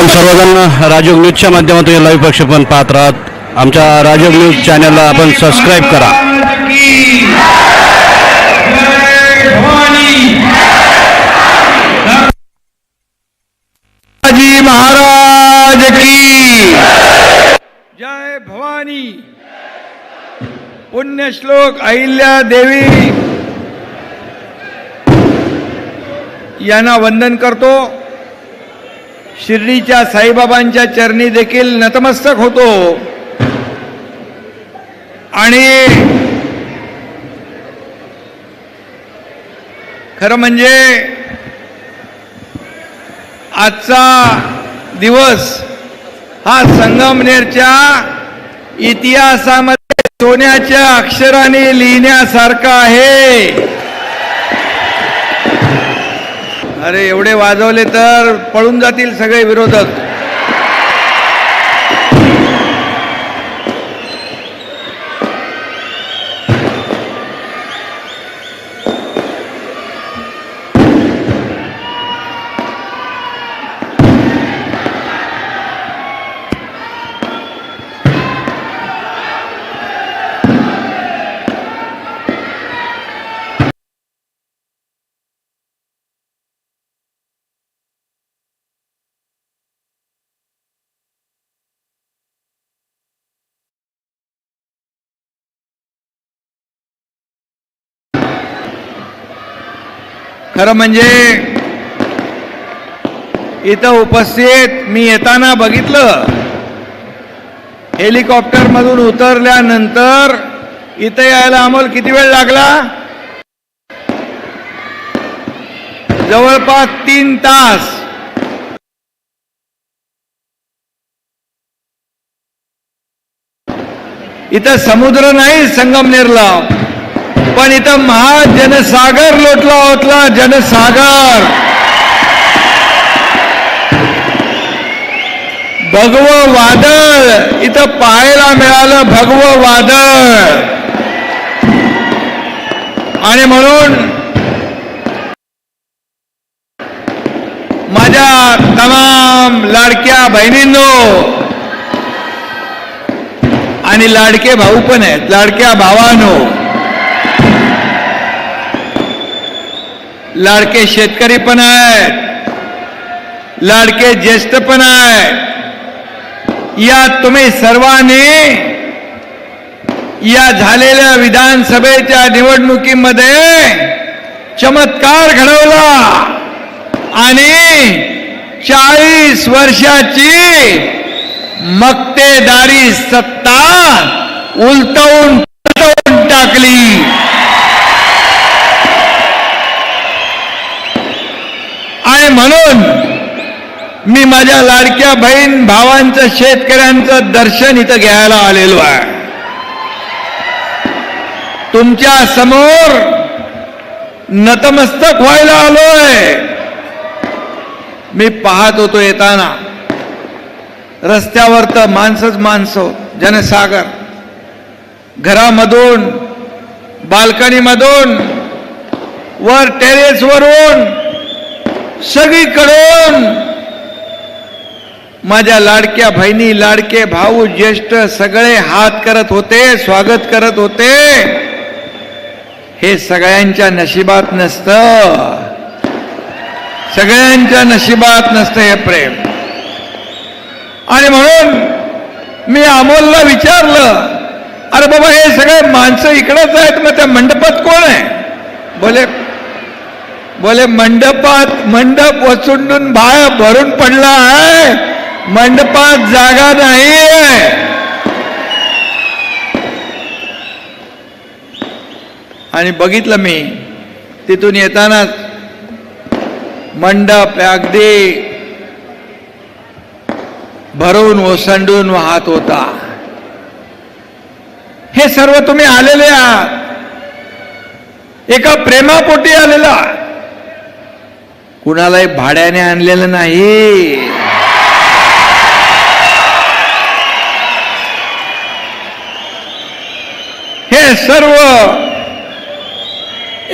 आपण सर्वजण राजयोग न्यूजच्या माध्यमातून लाईव्ह प्रक्षेपण पाहत राहत। आमच्या राजयोग न्यूज चॅनलला आपण सबस्क्राइब करा। जी महाराज की जय भवानी। पुण्यश्लोक अहिल्या देवी यांना वंदन करतो। शिर्डीच्या साईबाबांच्या चरणी देखील नतमस्तक होतो आणि खरं म्हणजे आजचा दिवस हा संगमनेरच्या इतिहासामध्ये सोन्याच्या अक्षराने लिहिण्यासारखा आहे। अरे एवढे वाजवले तर पळून जातील सगळे विरोधक। खरं म्हणजे इथं उपस्थित मी येताना बघितलं, हेलिकॉप्टर मधून उतरल्यानंतर इथं यायला आम्हाला किती वेळ लागला? जवळपास 3 तास। इथं समुद्र नाही संगमनेरला, पण इथं महाजनसागर लोटला होता। जनसागर भगवं वादळ इथं पाहायला मिळालं, भगवं वादळ। आणि म्हणून माझ्या तमाम लाडक्या बहिणींनो आणि लाडके भाऊ पण आहेत, लाडक्या भावांनो, लाडके शेतकरी पण आहेत, लाडके ज्येष्ठ पण आहेत। या तुम्ही सर्वांनी या झालेल्या विधानसभेच्या निवडणुकीमध्ये चमत्कार घडवला आणि 40 वर्षाची मक्तेदारी सत्ता उलटवून टाकली। आणि म्हणून मी माझ्या लाडक्या बहीण भावांचं, शेतकऱ्यांचं दर्शन इथं घ्यायला आलेलो आहे। तुमच्या समोर नतमस्तक व्हायला आलोय। मी पाहत होतो येताना रस्त्यावर तर माणसंच माणसं, जनसागर। घरामधून, बाल्कनीमधून, वर टेरेसवरून, सगळीकडून माझ्या लाडक्या बहिणी, लाडके भाऊ, ज्येष्ठ सगळे हात करत होते, स्वागत करत होते। हे सगळ्यांच्या नशिबात नसतं, सगळ्यांच्या नशिबात नसतं हे प्रेम। आणि म्हणून मी अमोलला विचारलं, अरे बाबा हे सगळे माणसं इकडंच आहेत, मग त्या मंडपात कोण आहे? बोले मंडप वचुंडून बाहेर भरून पडला आहे, मंडपात जागा नाही आहे। आणि बघितलं मी तिथून येताना मंडप अगदी भरून ओसंडून वाहत होता। हे सर्व तुम्ही आलेले आहात, एका प्रेमापोटी आलेला, कुणालाही भाड्याने आणलेलं नाही। हे सर्व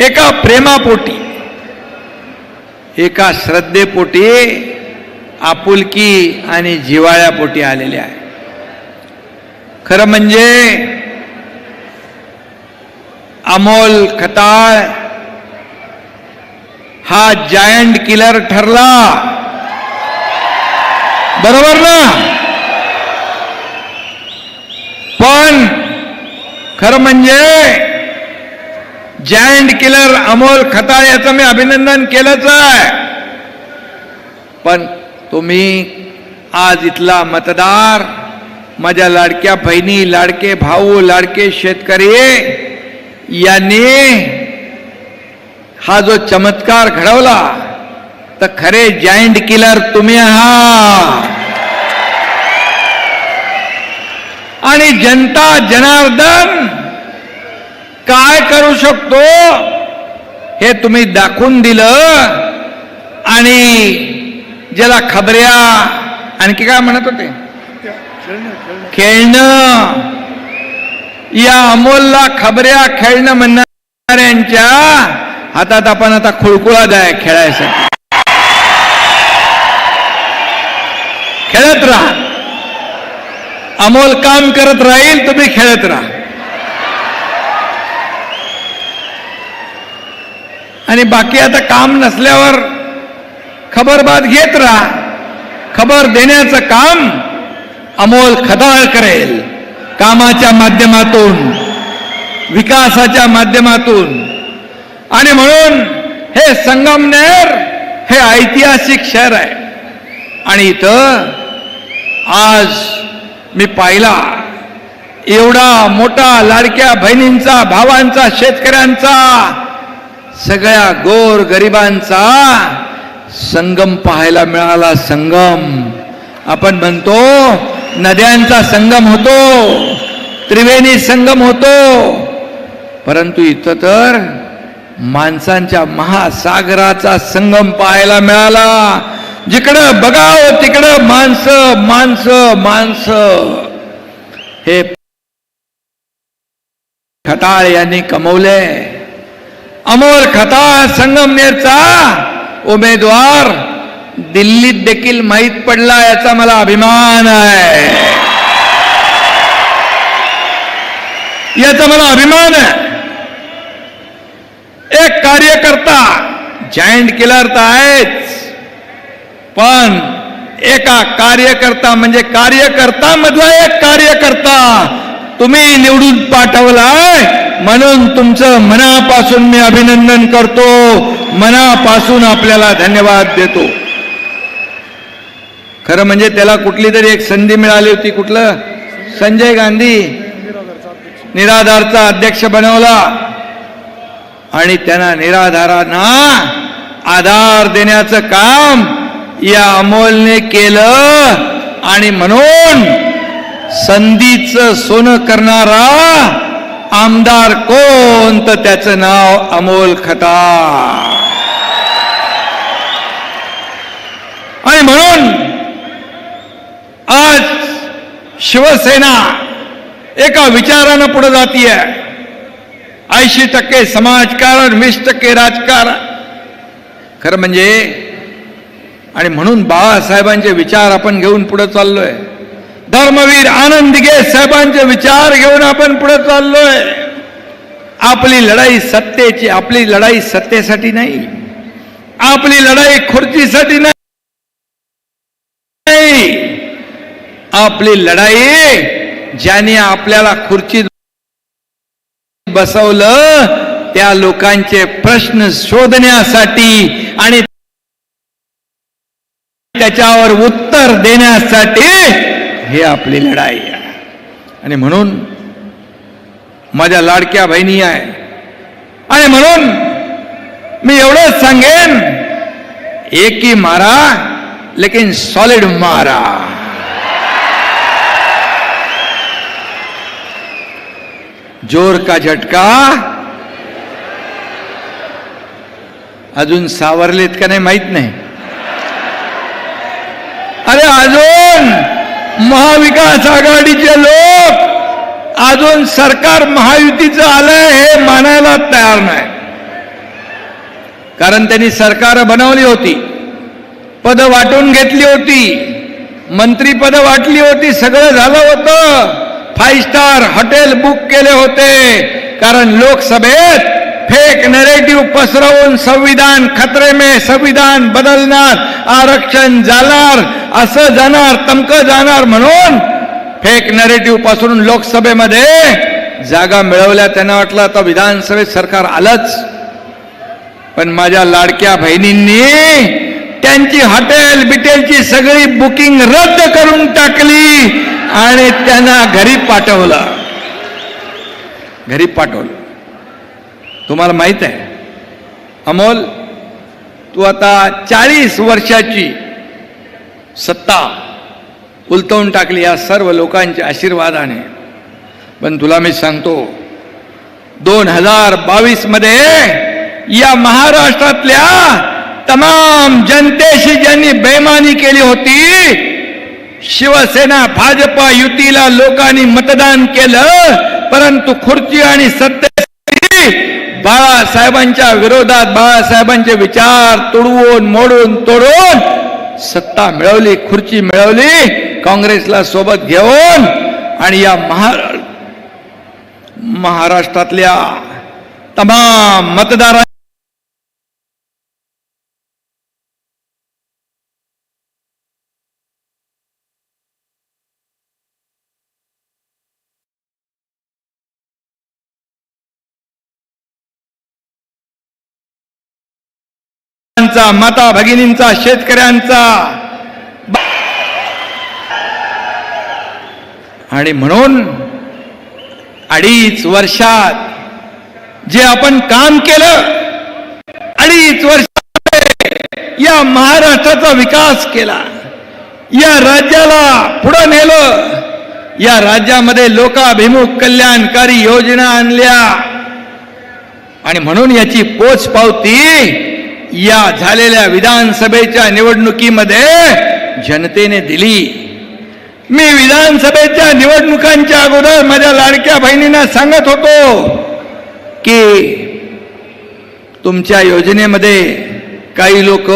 एका प्रेमापोटी, एका श्रद्धेपोटी आपुलकी आणि जिव्हाळ्यापोटी आलेले आहे. खरं म्हणजे अमोल खताळ हा जायंट किलर ठरला, बरोबर ना? पण खरं म्हणजे जायंट किलर अमोल खताळ याचं मी अभिनंदन केलंच आहे. पण तुम्ही आज इथला मतदार, माझ्या लाडक्या बहिणी, लाडके भाऊ, लाडके शेतकरी यांनी हा जो चमत्कार घडवला, तर खरे जायंट किलर तुम्ही आहात. आणि जनता जनार्दन काय करू शकतो हे तुम्ही दाखवून दिलं. आणि ज्याला खबऱ्या आणखी काय म्हणत होते, खेळणं, या अमोलला खबऱ्या खेळणं म्हणणाऱ्यांच्या हातात आपण आता खुळकुळा आहे खेळायसाठी. खेळत राहा, अमोल काम करत राहील, तुम्ही खेळत राहा. आणि बाकी आता काम नसल्यावर खबरबात घेत राहा. खबर देण्याचं काम अमोल खताळ करेल, कामाच्या माध्यमातून, विकासाच्या माध्यमातून. आणि म्हणून हे संगमनेर हे ऐतिहासिक शहर आहे. आणि इथं आज मी पाहिला एवढा मोठा लाडक्या बहिणींचा, भावांचा, शेतकऱ्यांचा, सगळ्या गोर गरिबांचा संगम पाहायला मिळाला. संगम आपण म्हणतो, नद्यांचा संगम होतो, त्रिवेणी संगम होतो, परंतु इथं तर माणसांच्या महासागराचा संगम पाहायला मिळाला. जिकडं बघावं तिकडं माणसं माणसं माणसं. हे खताळ यांनी कमवले. अमोल खताळ संगमनेरचा उमेदवार दिल्लीत देखील माहीत पडला, याचा मला अभिमान आहे. याचा मला अभिमान आहे. एक कार्यकर्ता, जायंट किलर तर आहेच, पण एका कार्यकर्ता म्हणजे कार्यकर्ता मधला एक कार्यकर्ता तुम्ही निवडून पाठवलाय, म्हणून तुमचं मनापासून मी अभिनंदन करतो, मनापासून आपल्याला धन्यवाद देतो. खरं म्हणजे त्याला कुठली तरी एक संधी मिळाली होती. कुठलं? संजय गांधी निराधारचा अध्यक्ष बनवला आणि त्यांना निराधारांना आधार देण्याचं काम या अमोलने केलं. आणि म्हणून संधीचं सोनं करणारा आमदार कोण, तर त्याचं नाव अमोल खताळ. आणि म्हणून आज शिवसेना एका विचारानं पुढे जातीये. 80% समाजकारण, 20% राजकारण. खरं म्हणजे, आणि म्हणून बाळासाहेबांचे विचार आपण घेऊन पुढे चाललोय. धर्मवीर आनंद दिघे साहेबांचे विचार घेऊन आपण पुढे चाललोय. आपली लढाई सत्तेची, आपली लढाई सत्तेसाठी नाही, आपली लढाई खुर्चीसाठी नाही, आपली लढाई ज्याने आपल्याला खुर्चीत बसवलं त्या लोकांचे प्रश्न शोधण्यासाठी आणि त्याच्यावर उत्तर देण्यासाठी हे आपली लढाई आहे. आणि म्हणून माझ्या लाडक्या बहिणी आहे. आणि म्हणून मी एवढंच सांगेन, एक ही मारा लेकिन सॉलिड मारा. जोर का झटका. अजून सावरलेत का नाही माहित नाही. अरे अजून महाविकास आघाडीचे लोक अजून सरकार महायुतीचं आलंय हे मानायला तयार नाही. कारण त्यांनी सरकार बनवली होती, पद वाटून घेतली होती, मंत्रीपद वाटली होती, सगळं झालं होतं. 5 स्टार हॉटेल बुक केले होते, कारण लोकसभेत फेक नरेटिव्ह पसरवून संविधान खतरे में, संविधान बदलणार, आरक्षण जाणार, असं जाणार, तमकं जाणार म्हणून फेक नरेटिव्ह पसरून लोकसभेमध्ये जागा मिळवल्या. त्यांना वाटलं आता विधानसभेत सरकार आलंच. पण माझ्या लाडक्या बहिणींनी त्यांची हॉटेल बिटेलची सगळी बुकिंग रद्द करून टाकली आणि त्यांना घरी पाठवलं. तुम्हाला माहित आहे अमोल, तू आता 40 वर्षाची सत्ता उलटवून टाकली या सर्व लोकांच्या आशीर्वादाने. पण तुला मी सांगतो, 2022 मध्ये या महाराष्ट्रातल्या तमाम जनतेशी ज्यांनी बेईमानी केली होती, शिवसेना भाजपा युतीला लोकांनी मतदान केलं, परंतु खुर्ची आणि सत्तेसाठी बाळासाहेबांच्या विरोधात बाळासाहेबांचे विचार तुडवून मोडून तोडून सत्ता मिळवली, खुर्ची मिळवली काँग्रेसला सोबत घेऊन. आणि या महाराष्ट्रातल्या तमाम मतदारांचा माता भगिनींचा, शेतकऱ्यांचा. आणि म्हणून 2.5 वर्षात जे आपण काम केलं, 2.5 वर्षात या महाराष्ट्राचा विकास केला, या राज्याला पुढे नेलं, या राज्यामध्ये लोकाभिमुख कल्याणकारी योजना आणल्या. आणि म्हणून याची पोचपावती या झालेल्या विधानसभेच्या निवडणुकीमध्ये जनतेने दिली. मी विधानसभेच्या निवडणुकांच्या अगोदर माझ्या लाडक्या बहिणींना सांगत होतो की तुमच्या योजनेमध्ये काही लोक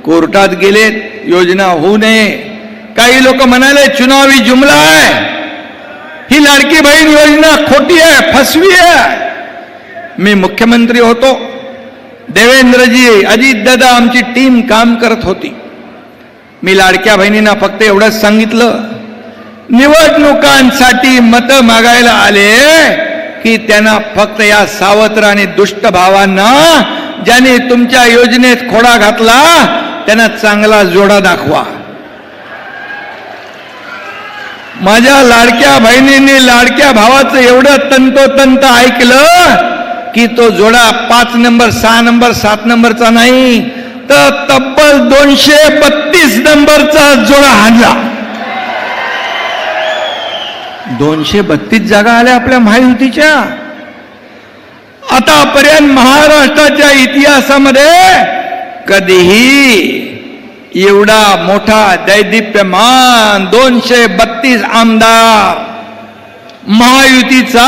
कोर्टात गेलेत, योजना होऊ नये. काही लोक म्हणाले चुनावी जुमला आहे, ही लाडकी बहीण योजना खोटी आहे, फसवी आहे. मी मुख्यमंत्री होतो, देवेंद्रजी, अजितदादा, आमची टीम काम करत होती. मी लाडक्या बहिणींना फक्त एवढंच सांगितलं, निवडणुकांसाठी मतं मागायला आले की त्यांना फक्त या सावत्र आणि दुष्ट भावांना, ज्यांनी तुमच्या योजनेत खोडा घातला, त्यांना चांगला जोडा दाखवा. माझ्या लाडक्या बहिणींनी लाडक्या भावाचं एवढं तंतोतंत ऐकलं की तो जोडा 5 नंबर, 6 नंबर, 7 नंबरचा नाही, तर तब्बल 232 नंबरचा जोडा हाणला. 232 जागा आल्या आपल्या महायुतीच्या. आतापर्यंत महाराष्ट्राच्या इतिहासामध्ये कधीही एवढा मोठा दैदिप्यमान 232 आमदार महायुतीचा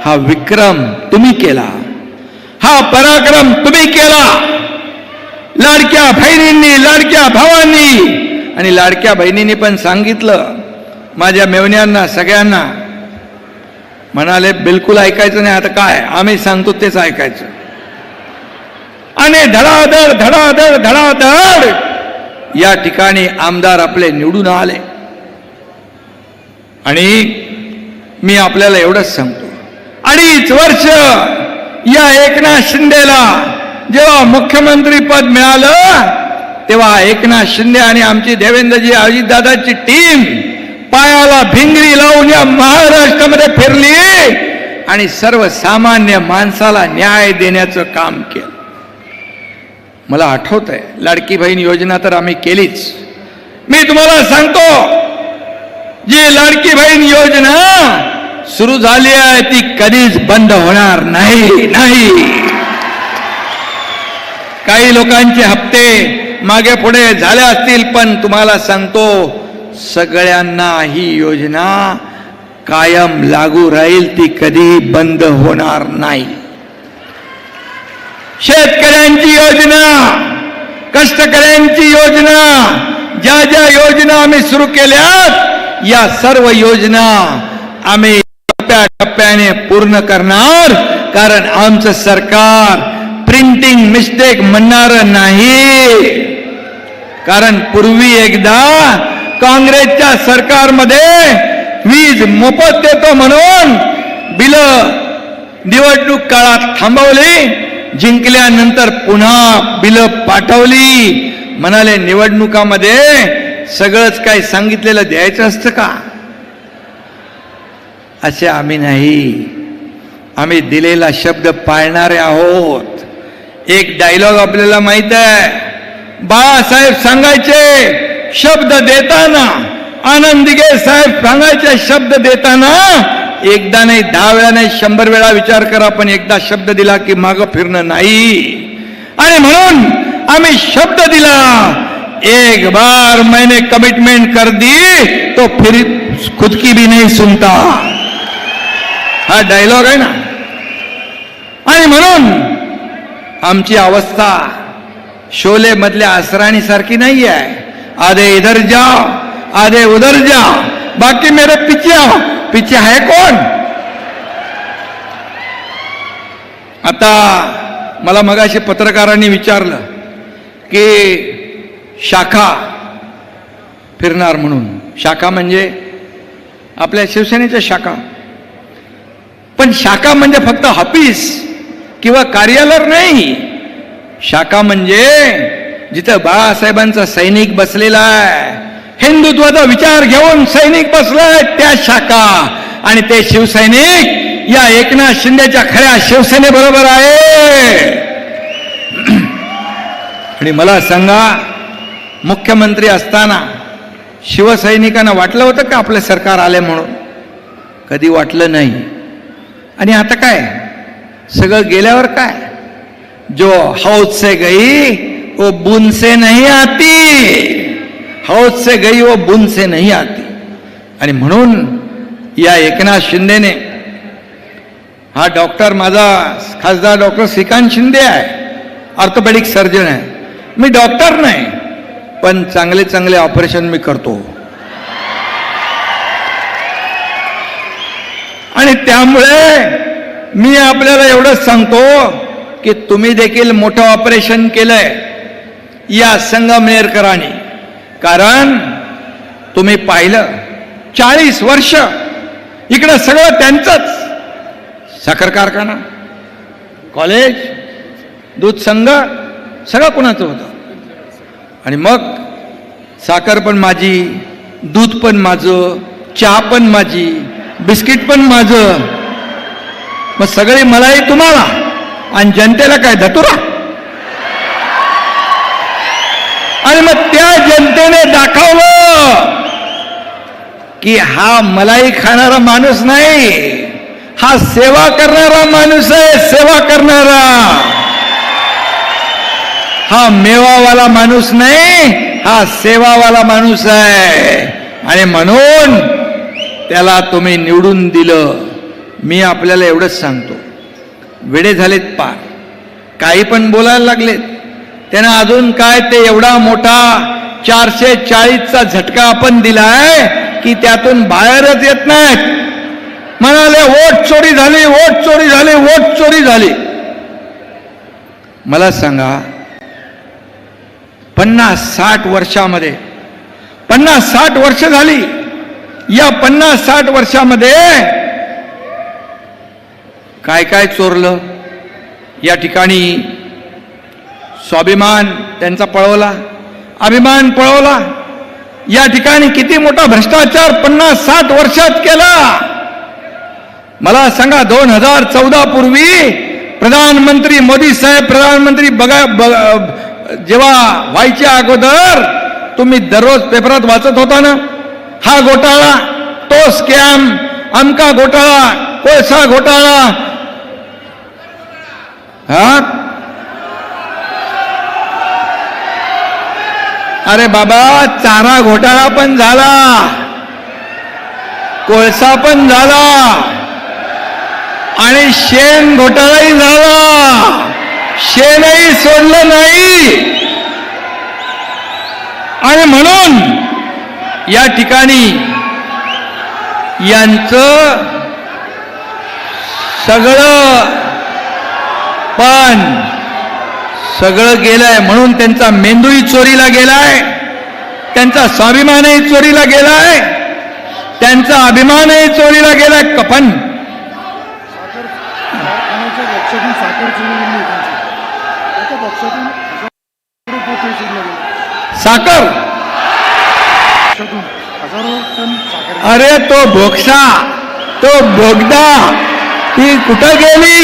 हा विक्रम तुम्ही केला, हा पराक्रम तुम्ही केला. लाडक्या बहिणींनी, लाडक्या भावांनी. आणि लाडक्या बहिणींनी पण सांगितलं माझ्या मेवण्यांना, सगळ्यांना, म्हणाले बिलकुल ऐकायचं नाही, आता काय आम्ही सांगतो तेच ऐकायचं. आणि धडाधड धडाधड धडाधड या ठिकाणी आमदार आपले निवडून आले. आणि मी आपल्याला एवढंच सांगतो, 2.5 वर्ष या एकनाथ शिंदेला जेव्हा मुख्यमंत्री पद मिळालं, तेव्हा एकनाथ शिंदे आणि आमची देवेंद्रजी, अजितदादाची टीम पायाला भिंगरी लावून या महाराष्ट्रामध्ये फिरली आणि सर्वसामान्य माणसाला न्याय देण्याचं काम केलं. मला आठवत आहे, लाडकी बहीण योजना तर आम्ही केलीच. मी तुम्हाला सांगतो, जी लाडकी बहीण योजना सुरू झाली आहे ती कधीच बंद होणार नाही. काही लोकांचे हप्ते मागे पुढे झाले असतील, पण तुम्हाला सांगतो सगळ्यांना ही योजना कायम लागू राहील, ती कधी बंद होणार नाही. शेतकऱ्यांची योजना कष्टकऱ्यांची योजना, ज्या ज्या योजना आम्ही सुरू केल्यात या सर्व योजना आम्ही टप्प्याटप्प्याने पूर्ण करणार. कारण आमचं सरकार प्रिंटिंग मिस्टेक म्हणणार नाही. कारण पूर्वी एकदा काँग्रेसच्या सरकारमध्ये वीज मोफत देतो म्हणून बिल निवडणूक काळात थांबवली, जिंकल्यानंतर पुन्हा बिल पाठवली. म्हणाले निवडणुकामध्ये सगळंच काही सांगितलेलं द्यायचं असतं का? असे आम्ही नाही. आम्ही दिलेला शब्द पाळणारे आहोत. एक डायलॉग आपल्याला माहित आहे, बाळासाहेब सांगायचे शब्द देताना, आनंद दिघे साहेब सांगायचे शब्द देताना एकदा नाही 10 वेळा नाही 100 वेळा विचार करा, पण एकदा शब्द दिला की मागं फिरणं नाही. आणि म्हणून आम्ही शब्द दिला, एक बार मैंने कमिटमेंट कर दी तो फिर खुद की भी नहीं सुनता. हा डायलॉग आहे ना. आणि म्हणून आमची अवस्था शोले मधल्या असराणी सारखी नाही आहे. आधे इधर जाओ, आधे उधर जाओ, बाकी मेरे पीछे आओ. पीछे है कोण? आता मला मगाशी पत्रकारांनी विचारलं की शाखा फिरणार म्हणून. शाखा म्हणजे आपल्या शिवसेनेच्या शाखा. पण शाखा म्हणजे फक्त ऑफिस किंवा कार्यालय नाही. शाखा म्हणजे जिथं बाळासाहेबांचा सैनिक बसलेला आहे, हिंदुत्वाचा विचार घेऊन सैनिक बसलाय, त्या शाखा. आणि ते शिवसैनिक या एकनाथ शिंदेच्या खऱ्या शिवसेनेबरोबर आहे. आणि मला सांगा, मुख्यमंत्री असताना शिवसैनिकांना वाटलं होतं का आपलं सरकार आले म्हणून? कधी वाटलं नाही. आणि आता काय सगळं गेल्यावर काय, जो हौद से गई वो बूंद से नहीं आती, हौद से गई वो बूंद से नहीं आती. आणि म्हणून या एकनाथ शिंदेने, हा डॉक्टर माझा खासदार डॉक्टर श्रीकांत शिंदे आहे, ऑर्थोपेडिक सर्जन आहे. मी डॉक्टर नाही, पण चांगले चांगले ऑपरेशन मी करतो. आणि त्यामुळे मी आपल्याला एवढंच सांगतो की तुम्ही देखील मोठं ऑपरेशन केलंय या संगमनेरकरांनी. कारण तुम्ही पाहिलं 40 वर्ष इकडं सगळं त्यांचंच. साखर कारखाना, कॉलेज, दूध संघ सगळं कोणाचं होतं. आणि मग साखर पण माझी, दूध पण माझं, चहा पण माझी, बिस्किट पण माझं. मग सगळी मलाई तुम्हाला आणि जनतेला काय धतुरा. आणि मग त्या जनतेने दाखवलं की हा मलाई खाणारा माणूस नाही, हा सेवा करणारा माणूस आहे. सेवा करणारा, हा मेवावाला माणूस नाही, हा सेवावाला माणूस आहे. आणि म्हणून त्याला तुम्ही निवडून दिलं. मी आपल्याला एवढंच सांगतो, वेडे झालेत पार, काही पण बोलायला लागलेत. त्यांना अजून काय ते एवढा मोठा 440चा झटका आपण दिलाय की त्यातून बाहेरच येत नाहीत. म्हणाले वोट चोरी झाली, वोट चोरी झाली, वोट चोरी झाली. मला सांगा, 50-60 वर्षामध्ये 50-60 वर्ष झाली. या 50-60 वर्षामध्ये काय काय चोरलं? या ठिकाणी स्वाभिमान त्यांचा पळवला, अभिमान पळवला. या ठिकाणी किती मोठा भ्रष्टाचार 50-60 वर्षात केला. मला सांगा, 2014 पूर्वी प्रधानमंत्री मोदी साहेब प्रधानमंत्री जेव्हा व्हायच्या अगोदर तुम्ही दररोज पेपरात वाचत होता ना, हा घोटाळा, तो स्कॅम, अमका घोटाळा, कोळसा घोटाळा. हा, अरे बाबा, चारा घोटाळा पण झाला, कोळसा पण झाला आणि शेण घोटाळाही झाला. शेणही सोडलं नाही. आणि म्हणून या ठिकाणी यांचं सगळं गेलंय, म्हणून त्यांचा मेंदूही चोरीला गेलाय, त्यांचा स्वाभिमानही चोरीला गेलाय, त्यांचा अभिमानही चोरीला गेलाय. कपन साखर, अरे तो भोक्सा, तो बोगदा ती कुठं गेली?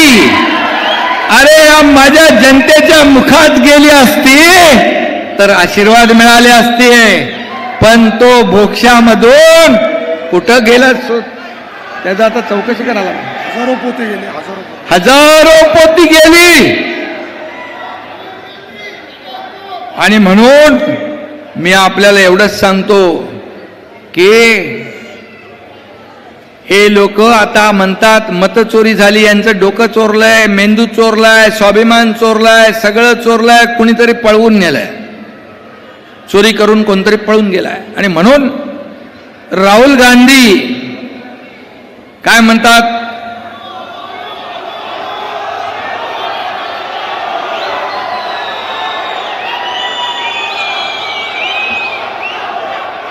अरे या माझ्या जनतेच्या मुखात गेली असती तर आशीर्वाद मिळाले असते, पण तो भोक्शामधून कुठं गेला? त्याचा आता चौकशी करायला. हजारो पोते गेले, हजारो पोती गेली. आणि म्हणून मी आपल्याला एवढंच सांगतो की हे लोक आता म्हणतात मत चोरी झाली, यांचं डोकं चोरलंय, मेंदू चोरलाय, स्वाभिमान चोरलाय, सगळं चोरलाय, कुणीतरी पळवून नेलंय, चोरी करून कोणतरी पळून गेलाय. आणि म्हणून राहुल गांधी काय म्हणतात?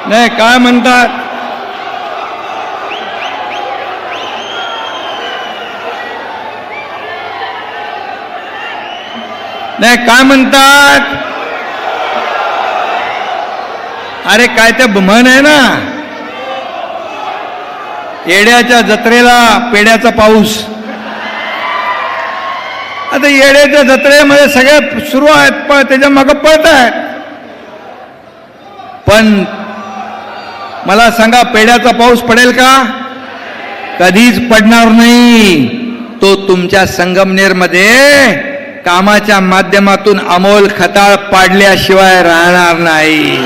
नाही, काय म्हणतात? नाही, काय म्हणतात? अरे काय ते म्हण आहे ना, येड्याच्या जत्रेला पेड्याचा पाऊस. आता येड्याच्या जत्रेमध्ये सगळे सुरू आहेत, पण त्याच्या मागं पळत आहेत. पण मला सांगा, पेड्याचा पाऊस पडेल का? कधीच पडणार नाही. तो तुमच्या संगमनेरमध्ये कामाच्या माध्यमातून अमोल खताळ पाडल्याशिवाय राहणार नाही.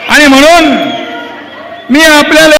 आणि म्हणून मी आपल्याला